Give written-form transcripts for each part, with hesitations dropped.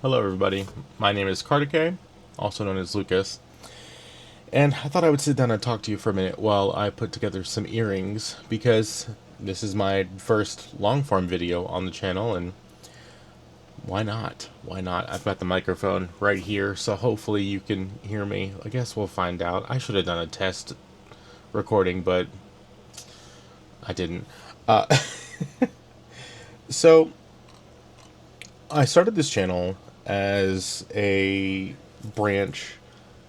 Hello everybody, my name is Kardake, also known as Lucas, and I thought I would sit down and talk to you for a minute while I put together some earrings, because this is my first long-form video on the channel, and why not? Why not? I've got the microphone right here, so hopefully you can hear me. I guess we'll find out. I should have done a test recording, but I didn't. Uh, so, I started this channel as a branch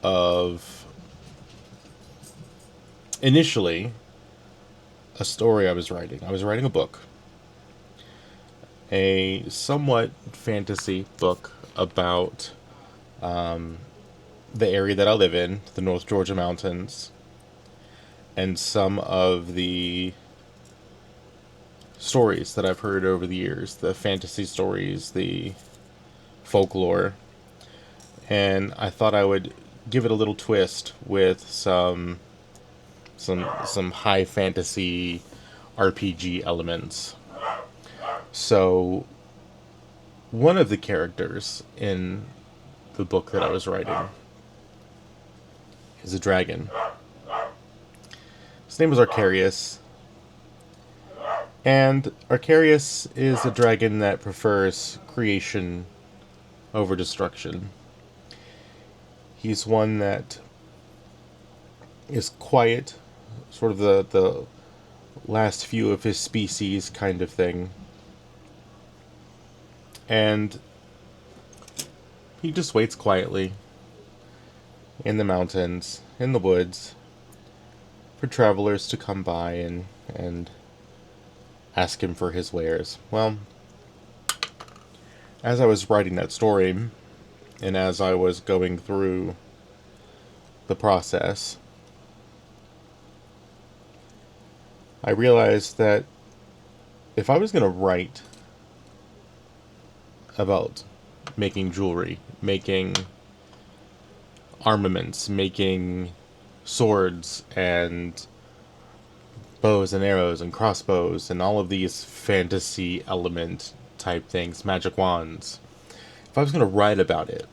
of initially a story I was writing. I was writing a book, a somewhat fantasy book about the area that I live in, the North Georgia mountains, and some of the stories that I've heard over the years, the fantasy stories, the folklore, and I thought I would give it a little twist with some high fantasy RPG elements. So one of the characters in the book that I was writing is a dragon. His name was Arcarius, and Arcarius is a dragon that prefers creation over destruction. He's one that is quiet, sort of the last few of his species kind of thing. And he just waits quietly in the mountains, in the woods, for travelers to come by and ask him for his wares. Well, as I was writing that story, and as I was going through the process, I realized that if I was going to write about making jewelry, making armaments, making swords and bows and arrows and crossbows and all of these fantasy element type things, magic wands, if I was going to write about it,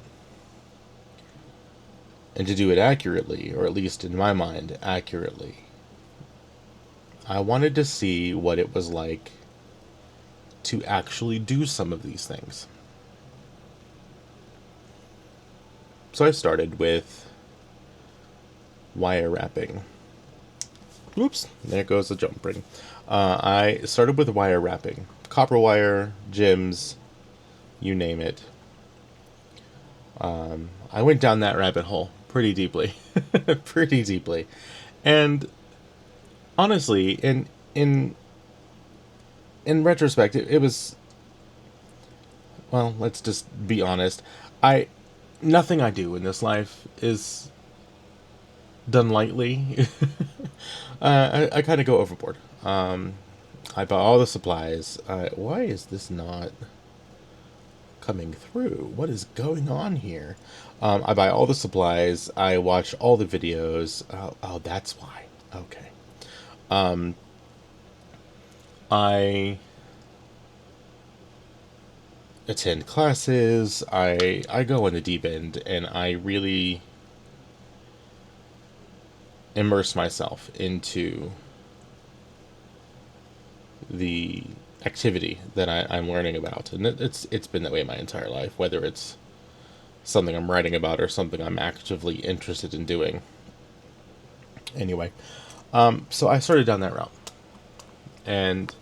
and to do it accurately, or at least in my mind, accurately, I wanted to see what it was like to actually do some of these things. So I started with wire wrapping. Oops, there goes the jump ring. I started with wire wrapping. Copper wire, gems, you name it. I went down that rabbit hole pretty deeply. Pretty deeply. And honestly, in retrospect, it was, well, let's just be honest. Nothing I do in this life is done lightly. I kind of go overboard. I buy all the supplies. Why is this not coming through? What is going on here? I buy all the supplies. I watch all the videos. Oh, that's why. Okay. I attend classes. I go in the deep end, and I really immerse myself into the activity that I'm learning about, and it's been that way my entire life. Whether it's something I'm writing about or something I'm actively interested in doing. Anyway, so I started down that route, and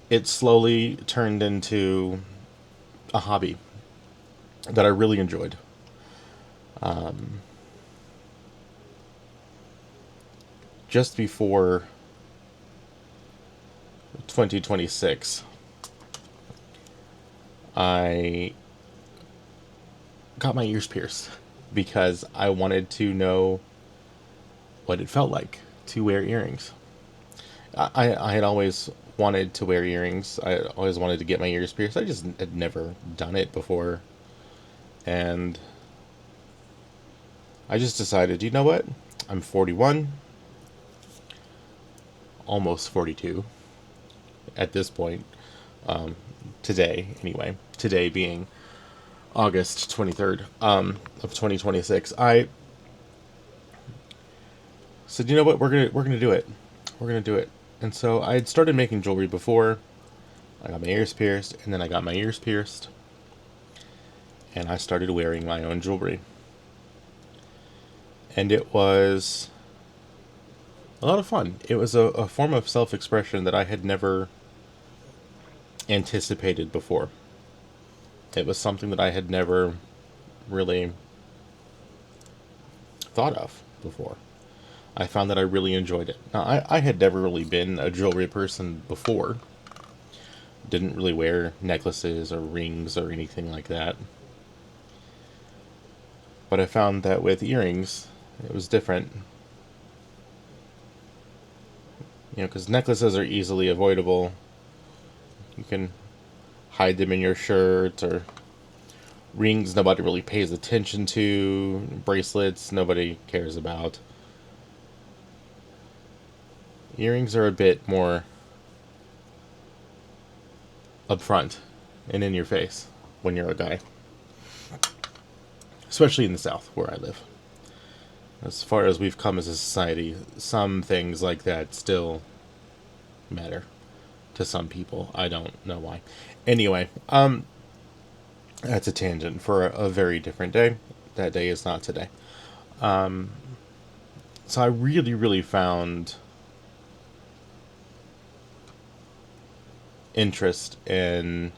it slowly turned into a hobby that I really enjoyed. Just before 2026, I got my ears pierced because I wanted to know what it felt like to wear earrings. I had always wanted to wear earrings. I always wanted to get my ears pierced. I just had never done it before. And I just decided, you know what? I'm 41, almost 42 at this point. Today, anyway. Today being August 23rd of 2026. I said, you know what, we're gonna do it. We're gonna do it. And so I had started making jewelry before. I got my ears pierced, and then I got my ears pierced, and I started wearing my own jewelry. And it was a lot of fun. It was a form of self-expression that I had never anticipated before. It was something that I had never really thought of before. I found that I really enjoyed it. Now, I had never really been a jewelry person before. Didn't really wear necklaces or rings or anything like that. But I found that with earrings, it was different. You know, because necklaces are easily avoidable. You can hide them in your shirt, or rings nobody really pays attention to. Bracelets nobody cares about. Earrings are a bit more upfront and in your face when you're a guy. Especially in the South, where I live. As far as we've come as a society, some things like that still matter to some people. I don't know why. Anyway, that's a tangent for a very different day. That day is not today. So I really, really found interest in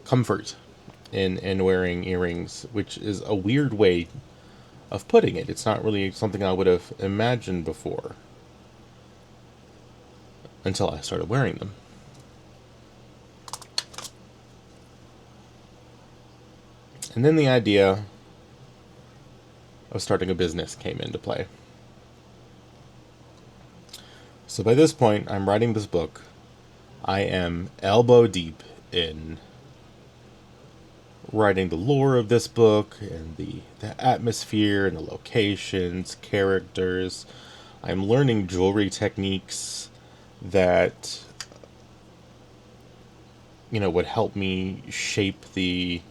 comfort in wearing earrings, which is a weird way of putting it. It's not really something I would have imagined before until I started wearing them. And then the idea of starting a business came into play. So by this point, I'm writing this book. I am elbow deep in writing the lore of this book and the atmosphere and the locations, characters. I'm learning jewelry techniques that, you know, would help me shape the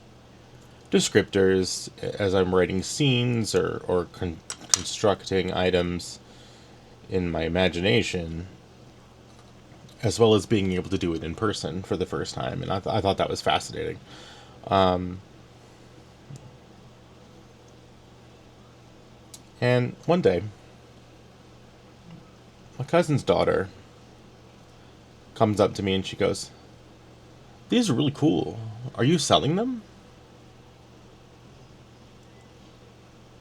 descriptors as I'm writing scenes or constructing items in my imagination, as well as being able to do it in person for the first time. And I thought that was fascinating. And one day, my cousin's daughter comes up to me and she goes, "These are really cool. Are you selling them?"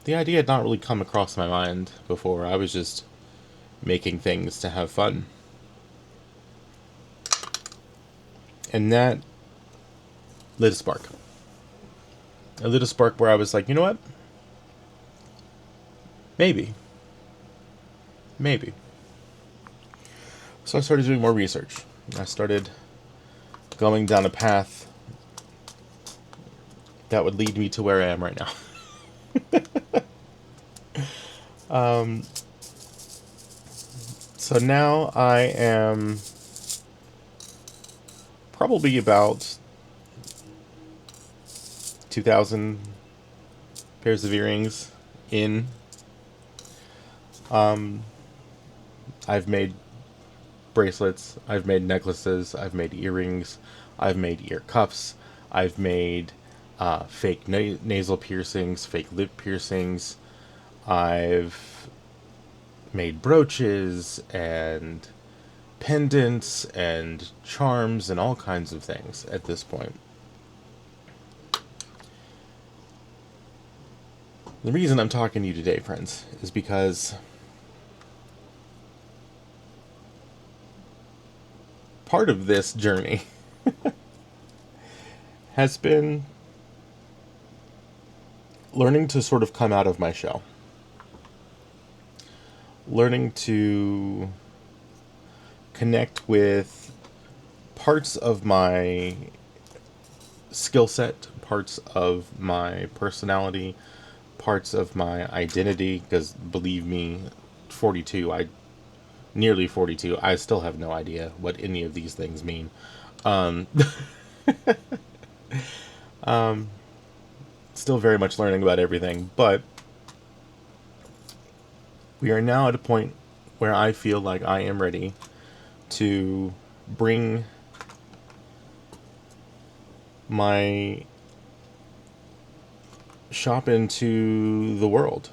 The idea had not really come across my mind before. I was just making things to have fun. And that lit a spark. It lit a spark where I was like, you know what? Maybe. Maybe. So I started doing more research. I started going down a path that would lead me to where I am right now. So now I am probably about 2,000 pairs of earrings in. I've made bracelets, I've made necklaces, I've made earrings, I've made ear cuffs, I've made fake nasal piercings, fake lip piercings, I've made brooches and pendants and charms and all kinds of things at this point. The reason I'm talking to you today, friends, is because part of this journey has been learning to sort of come out of my shell. Learning to connect with parts of my skill set, parts of my personality, parts of my identity, because believe me, nearly 42, I still have no idea what any of these things mean. Um, Still very much learning about everything, but we are now at a point where I feel like I am ready to bring my shop into the world,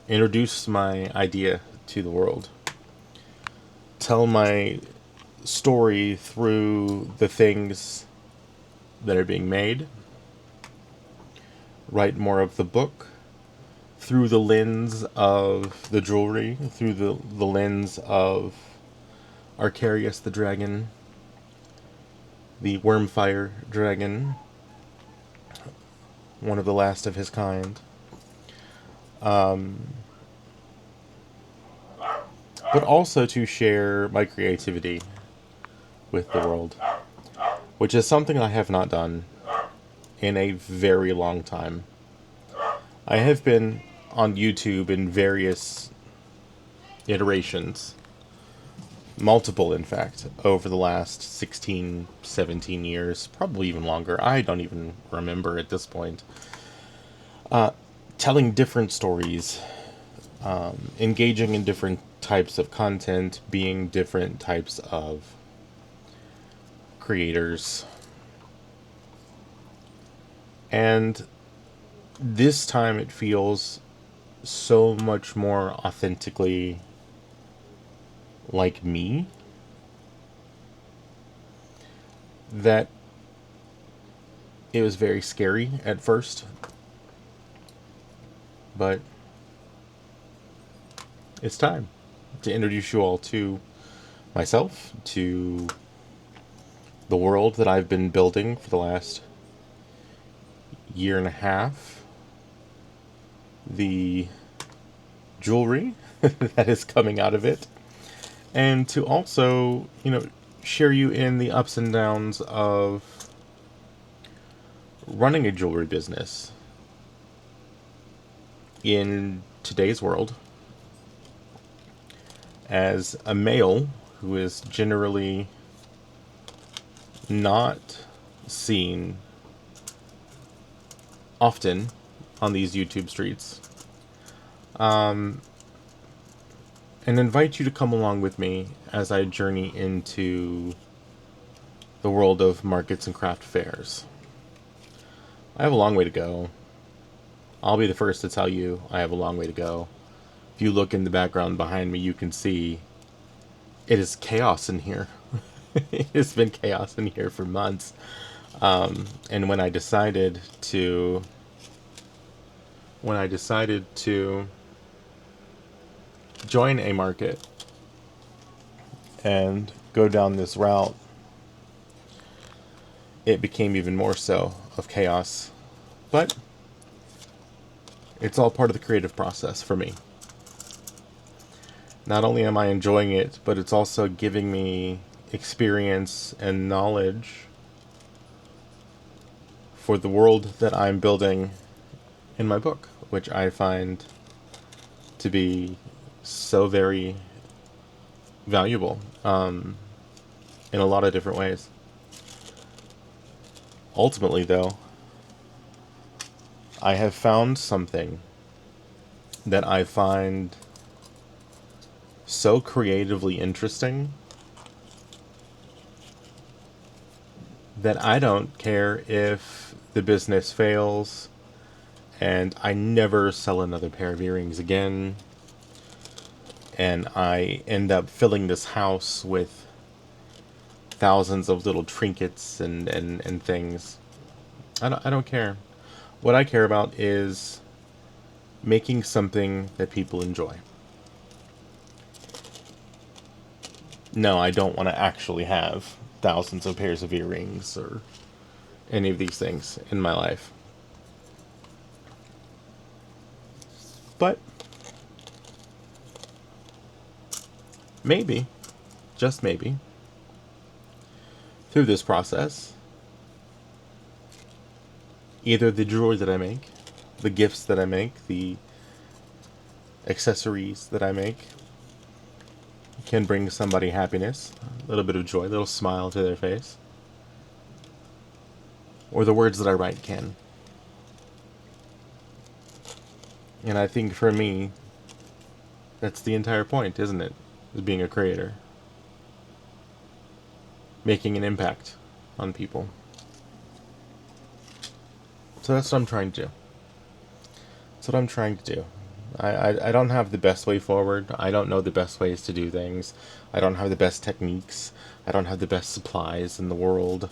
introduce my idea to the world, tell my story through the things that are being made, write more of the book through the lens of the jewelry, through the lens of Arcarius the dragon, the Wyrmfire dragon, one of the last of his kind. But also to share my creativity with the world, which is something I have not done in a very long time. I have been on YouTube in various iterations, multiple in fact, over the last 16, 17 years, probably even longer. I don't even remember at this point. Telling different stories, engaging in different types of content, being different types of creators. And this time it feels so much more authentically like me that it was very scary at first. But it's time to introduce you all to myself, to the world that I've been building for the last year and a half, the jewelry that is coming out of it, and to also, share you in the ups and downs of running a jewelry business in today's world as a male who is generally not seen often on these YouTube streets. And invite you to come along with me as I journey into the world of markets and craft fairs. I have a long way to go. I'll be the first to tell you I have a long way to go. If you look in the background behind me, you can see it is chaos in here. It has been chaos in here for months. And when I decided to join a market and go down this route, it became even more so of chaos. But it's all part of the creative process for me. Not only am I enjoying it, but it's also giving me experience and knowledge for the world that I'm building in my book, which I find to be so very valuable in a lot of different ways. Ultimately, though, I have found something that I find so creatively interesting that I don't care if the business fails and I never sell another pair of earrings again, and I end up filling this house with thousands of little trinkets and things. I don't care. What I care about is making something that people enjoy. No, I don't want to actually have thousands of pairs of earrings or any of these things in my life. But maybe, just maybe, through this process, either the jewelry that I make, the gifts that I make, the accessories that I make, can bring somebody happiness, a little bit of joy, a little smile to their face. or the words that I write can. And I think for me, that's the entire point, isn't it? Is being a creator. Making an impact on people. So that's what I'm trying to do. That's what I'm trying to do. I don't have the best way forward. I don't know the best ways to do things. I don't have the best techniques. I don't have the best supplies in the world.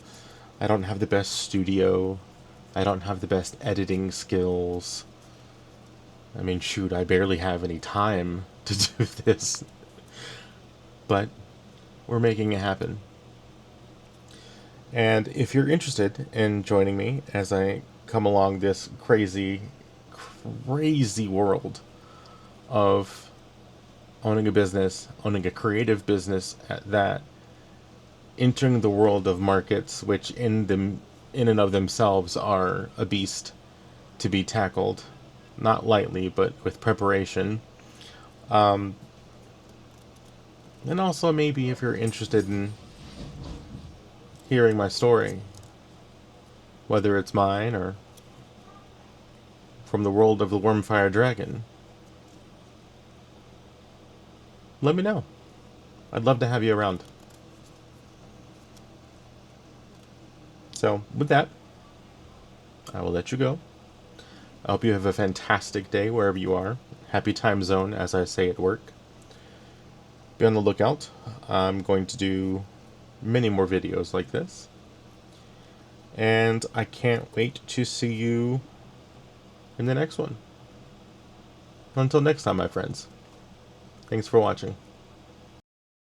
I don't have the best studio. I don't have the best editing skills. I mean, shoot, I barely have any time to do this. But we're making it happen. And if you're interested in joining me as I come along this crazy, crazy world of owning a business, owning a creative business at that, entering the world of markets, which in and of themselves are a beast to be tackled, not lightly, but with preparation. And also maybe if you're interested in hearing my story, whether it's mine or from the world of the Wyrmfire Dragon, let me know. I'd love to have you around. So, with that, I will let you go. I hope you have a fantastic day wherever you are. Happy time zone, as I say at work. Be on the lookout. I'm going to do many more videos like this. And I can't wait to see you in the next one. Until next time, my friends. Thanks for watching.